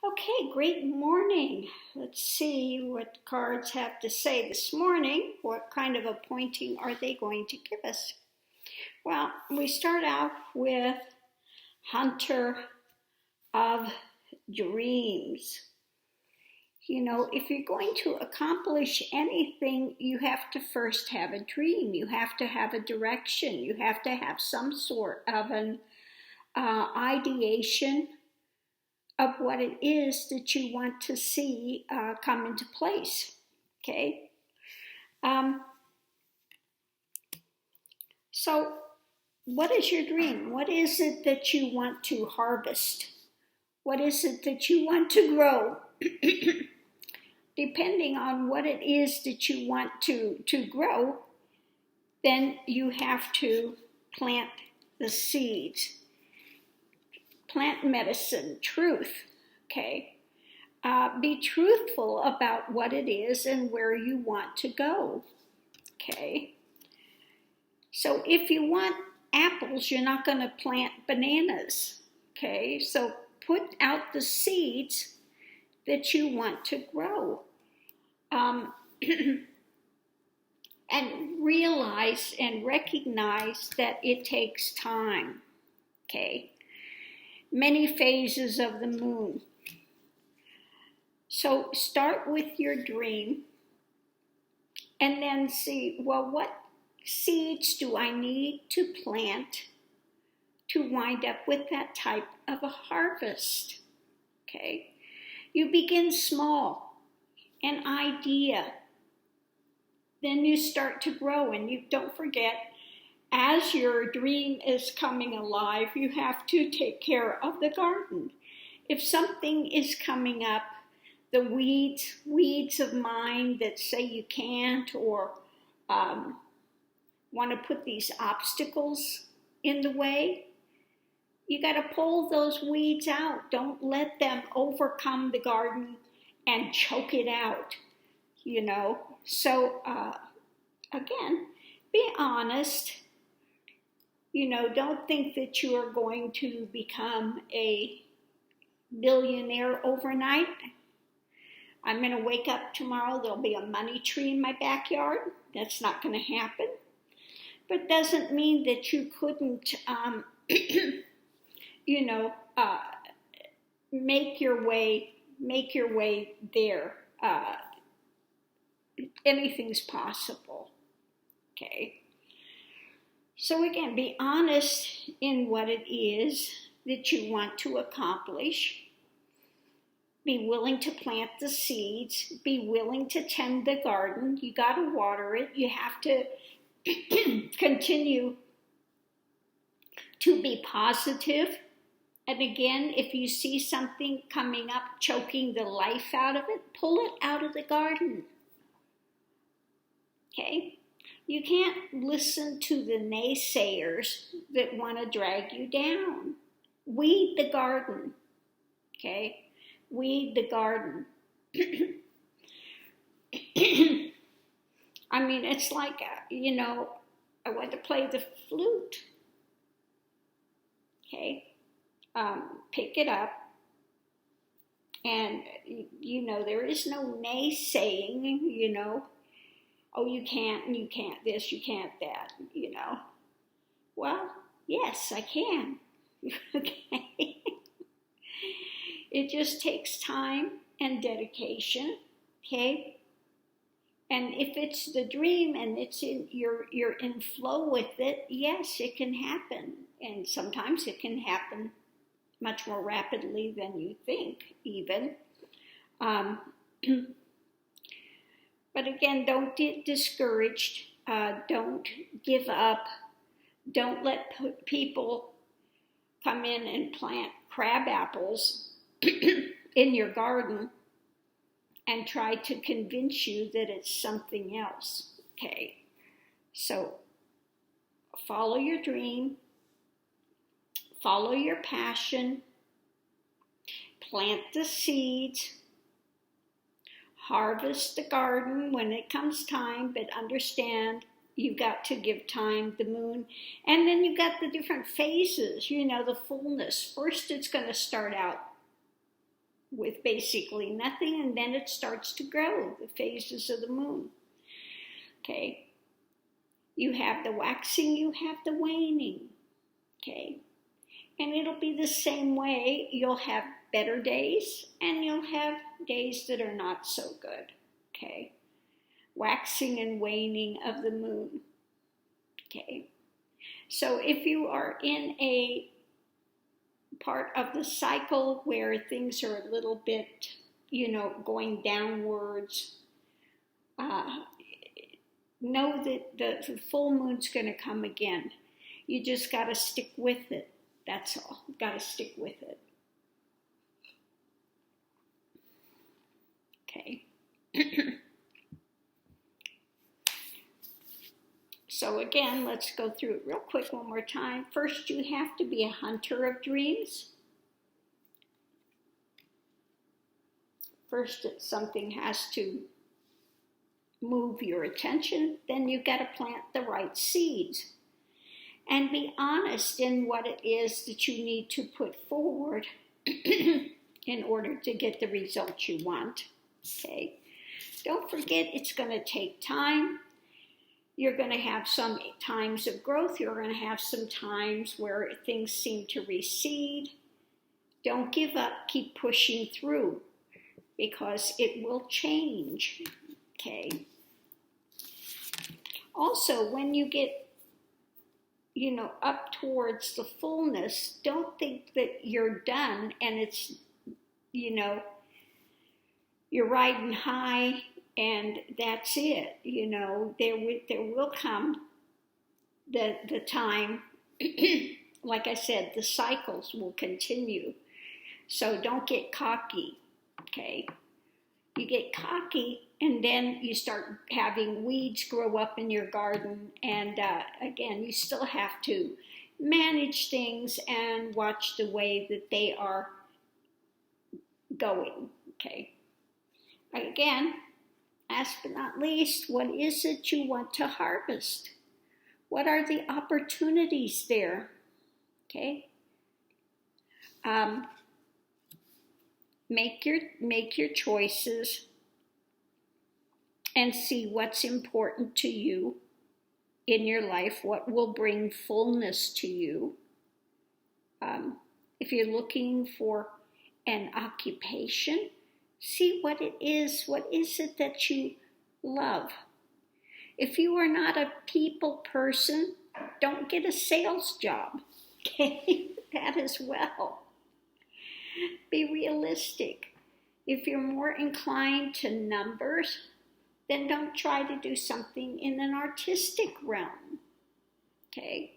Okay, great morning. Let's see what cards have to say this morning. What kind of a pointing are they going to give us? Well, we start out with Hunter of Dreams. You know, if you're going to accomplish anything, you have to first have a dream. You have to have a direction. You have to have some sort of an ideation of what it is that you want to see come into place. Okay? So, what is your dream? What is it that you want to harvest? What is it that you want to grow? Depending on what it is that you want to grow, then you have to plant the seeds. Plant medicine, truth, okay? Be truthful about what it is and where you want to go, okay? So if you want apples, you're not going to plant bananas, okay? So put out the seeds that you want to grow. And realize and recognize that it takes time, okay? Many phases of the moon. So start with your dream and then see, well, what seeds do I need to plant to wind up with that type of a harvest? Okay. You begin small, an idea. Then you start to grow, and you don't forget, as your dream is coming alive, you have to take care of the garden. If something is coming up, the weeds of mind that say you can't or want to put these obstacles in the way, you got to pull those weeds out. Don't let them overcome the garden and choke it out, you know. So, again, be honest. You know, don't think that you are going to become a billionaire overnight. I'm going to wake up tomorrow, there'll be a money tree in my backyard. That's not going to happen. But doesn't mean that you couldn't, you know, make your way there. Anything's possible, okay? So again, be honest in what it is that you want to accomplish. Be willing to plant the seeds. Be willing to tend the garden. You got to water it. You have to continue to be positive. And again, if you see something coming up, choking the life out of it, pull it out of the garden. Okay? You can't listen to the naysayers that want to drag you down. Weed the garden. Okay? Weed the garden. I mean, it's like, you know, I want to play the flute. Okay? Pick it up. And, you know, there is no naysaying, you know. Oh, you can't, and you can't this, you can't that, you know. Well, yes, I can. Okay. It just takes time and dedication, okay? And if it's the dream and it's you're in flow with it, yes, it can happen. And sometimes it can happen much more rapidly than you think, even. But again, don't get discouraged. Don't give up. Don't let people come in and plant crab apples in your garden and try to convince you that it's something else. Okay, so follow your dream, follow your passion, plant the seeds, harvest the garden when it comes time, but understand you've got to give time, the moon, and then you've got the different phases, you know, the fullness. First, it's going to start out with basically nothing, and then it starts to grow, the phases of the moon. Okay. You have the waxing, you have the waning. Okay. And it'll be the same way. You'll have better days, and you'll have days that are not so good. Okay. Waxing and waning of the moon. Okay. So if you are in a part of the cycle where things are a little bit, going downwards, know that the full moon's going to come again. You just got to stick with it. That's all. Got to stick with it. Okay. So again, let's go through it real quick one more time. First, you have to be a hunter of dreams. First, something has to move your attention. Then you've got to plant the right seeds. And be honest in what it is that you need to put forward in order to get the results you want. Okay. Don't forget, it's going to take time. You're going to have some times of growth. You're going to have some times where things seem to recede. Don't give up. Keep pushing through, because it will change. Okay. Also, when you get, up towards the fullness, don't think that you're done and it's, you're riding high and that's it. There will come the time, like I said, the cycles will continue. So don't get cocky, okay? You get cocky and then you start having weeds grow up in your garden. And again, you still have to manage things and watch the way that they are going, okay? Again, last but not least, what is it you want to harvest? What are the opportunities there? Okay. Make your choices and see what's important to you in your life, what will bring fullness to you. If you're looking for an occupation, see what it is. What is it that you love? If you are not a people person, don't get a sales job. Okay, that as well. Be realistic. If you're more inclined to numbers, then don't try to do something in an artistic realm. Okay,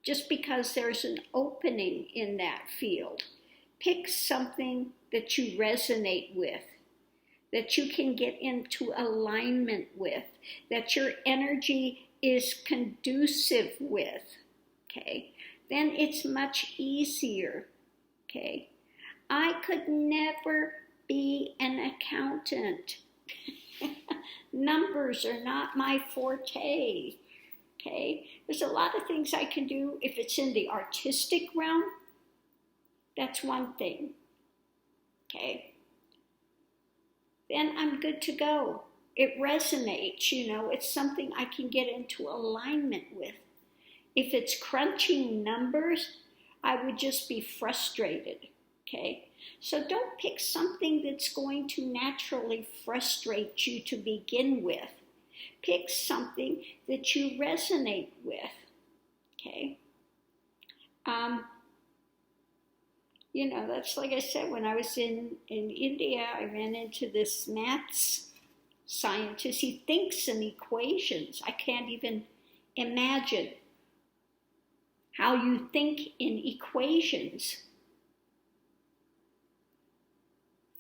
just because there's an opening in that field. Pick something that you resonate with, that you can get into alignment with, that your energy is conducive with, okay? Then it's much easier, okay? I could never be an accountant. Numbers are not my forte, okay? There's a lot of things I can do. If it's in the artistic realm, that's one thing, okay? Then I'm good to go. It resonates, it's something I can get into alignment with. If it's crunching numbers, I would just be frustrated, okay? So don't pick something that's going to naturally frustrate you to begin with. Pick something that you resonate with, okay? That's like I said, when I was in India, I ran into this maths scientist. He thinks in equations. I can't even imagine how you think in equations.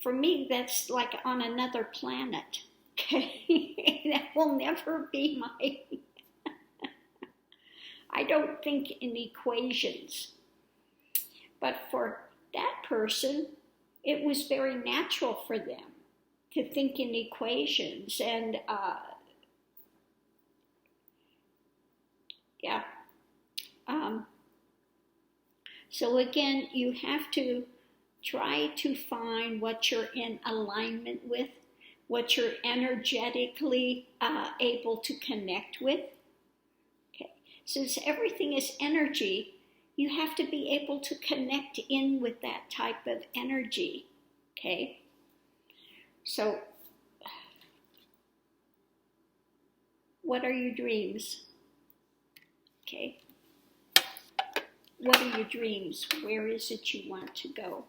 For me, that's like on another planet. Okay? That will never be my... I don't think in equations. But for that person, it was very natural for them to think in equations. And so again, you have to try to find what you're in alignment with, what you're energetically able to connect with. Okay. Since everything is energy, you have to be able to connect in with that type of energy. Okay. So, what are your dreams? Okay. What are your dreams? Where is it you want to go?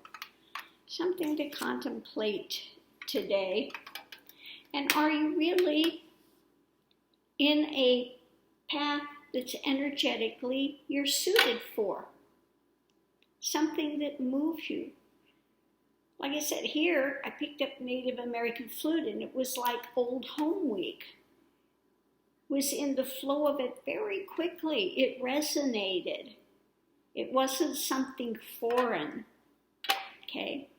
Something to contemplate today. And are you really in a path that's energetically you're suited for? Something that moves you. Like I said, here I picked up Native American flute, and it was like Old Home Week. Was in the flow of it very quickly. It resonated. It wasn't something foreign. Okay.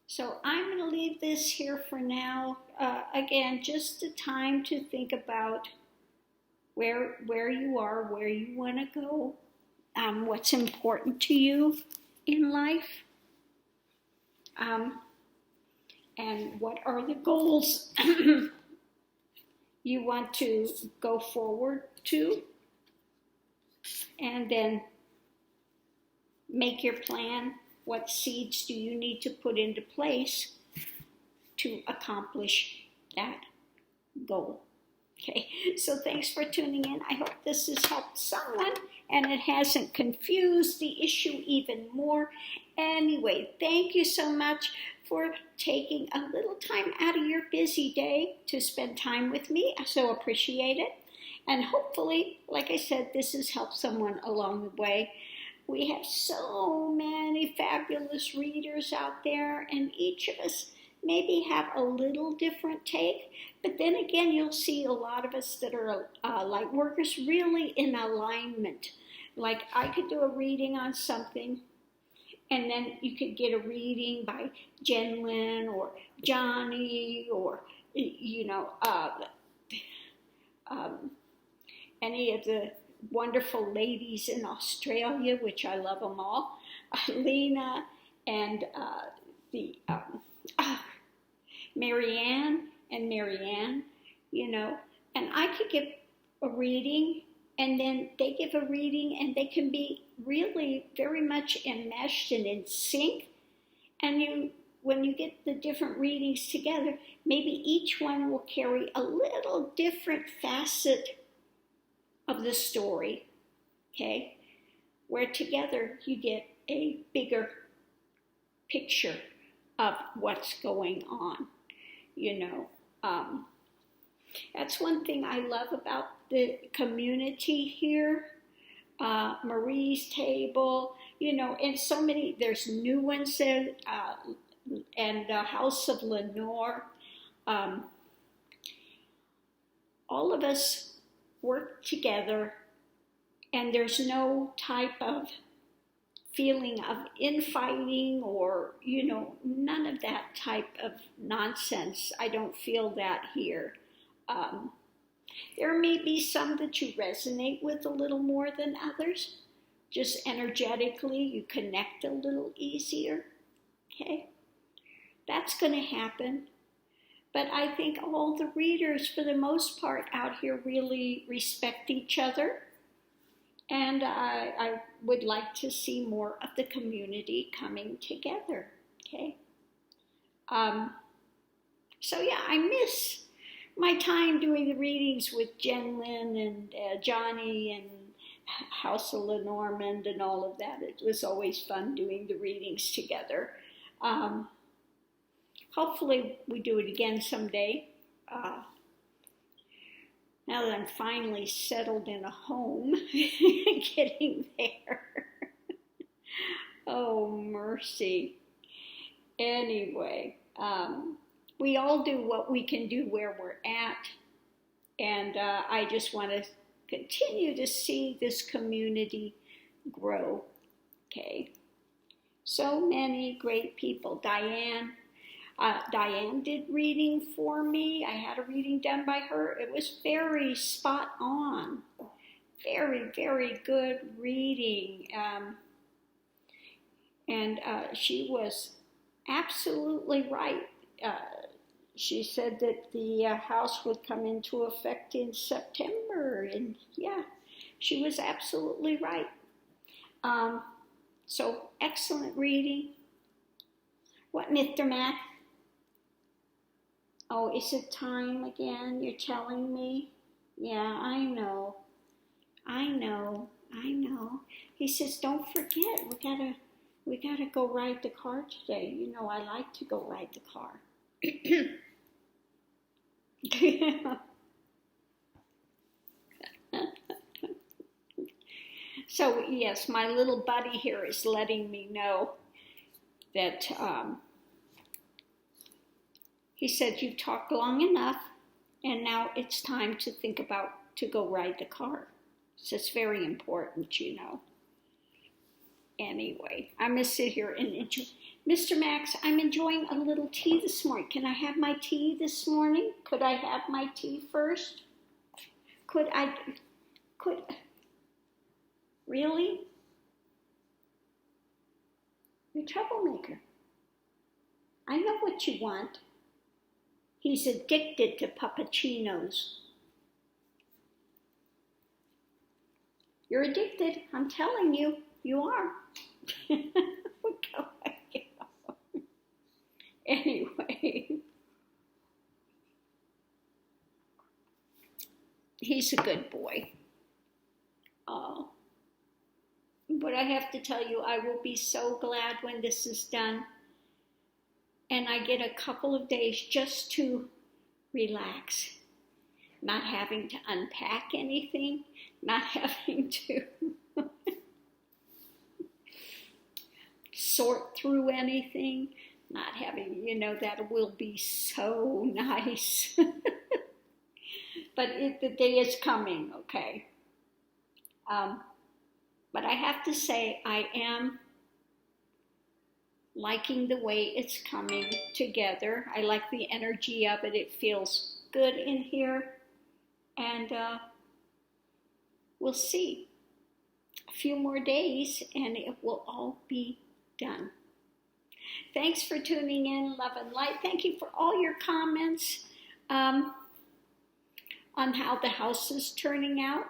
So I'm going to leave this here for now. Again, just a time to think about where you are, where you want to go, what's important to you in life, and what are the goals you want to go forward to, and then make your plan. What seeds do you need to put into place to accomplish that goal? Okay, so thanks for tuning in. I hope this has helped someone and it hasn't confused the issue even more. Anyway, thank you so much for taking a little time out of your busy day to spend time with me. I so appreciate it. And hopefully, like I said, this has helped someone along the way. We have so many fabulous readers out there, and each of us maybe have a little different take. But then again, you'll see a lot of us that are light workers really in alignment. Like I could do a reading on something, and then you could get a reading by Jen Lynn or Johnny or, any of the wonderful ladies in Australia, which I love them all, Lena and Marianne, and I could give a reading, and then they give a reading, and they can be really very much enmeshed and in sync. And when you get the different readings together, maybe each one will carry a little different facet of the story, okay? Where together you get a bigger picture of what's going on, That's one thing I love about the community here. Marie's table, and so many, there's new ones there, and the House of Lenore. All of us work together, and there's no type of feeling of infighting or, none of that type of nonsense. I don't feel that here. There may be some that you resonate with a little more than others. Just energetically, you connect a little easier, okay? That's going to happen. But I think all the readers, for the most part, out here really respect each other. And I would like to see more of the community coming together, okay? So yeah, I miss my time doing the readings with Jen Lynn and Johnny and House of Lenormand and all of that. It was always fun doing the readings together. Hopefully we do it again someday. Now that I'm finally settled in a home, getting there. Oh, mercy. Anyway, we all do what we can do where we're at. And I just want to continue to see this community grow. Okay. So many great people. Diane, Diane did reading for me. I had a reading done by her. It was very spot on. Very, very good reading. And she was absolutely right. She said that the house would come into effect in September. And yeah, she was absolutely right. So excellent reading. What, Mr. Matt? Oh, is it time again? You're telling me? Yeah, I know. He says, don't forget, we gotta go ride the car today. You know, I like to go ride the car. So yes, my little buddy here is letting me know that he said, you've talked long enough, and now it's time to think about to go ride the car. So it's very important, you know. Anyway, I'm going to sit here and enjoy. Mr. Max, I'm enjoying a little tea this morning. Can I have my tea this morning? Could I have my tea first? Could, really? You're a troublemaker. I know what you want. He's addicted to puppuccinos. You're addicted, I'm telling you, you are. Anyway, he's a good boy. Oh, but I have to tell you, I will be so glad when this is done and I get a couple of days just to relax, not having to unpack anything, not having to sort through anything, not having, you know, that will be so nice. But the day is coming, okay? But I have to say, I am liking the way it's coming together. I like the energy of it. It feels good in here. And we'll see. A few more days and it will all be done. Thanks for tuning in, love and light. Thank you for all your comments on how the house is turning out.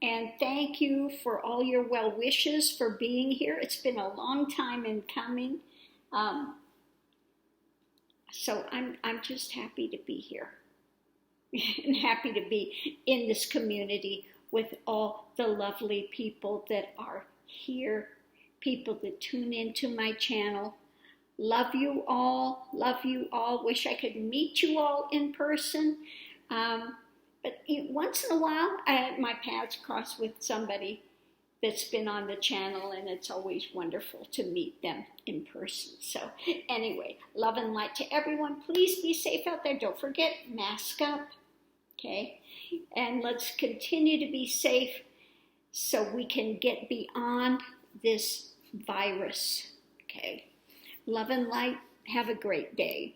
And thank you for all your well wishes for being here. It's been a long time in coming. So I'm just happy to be here and happy to be in this community with all the lovely people that are here, people that tune into my channel. Love you all, wish I could meet you all in person. But once in a while, my paths cross with somebody that's been on the channel, and it's always wonderful to meet them in person. So anyway, love and light to everyone. Please be safe out there. Don't forget, mask up, okay? And let's continue to be safe so we can get beyond this virus, okay? Love and light. Have a great day.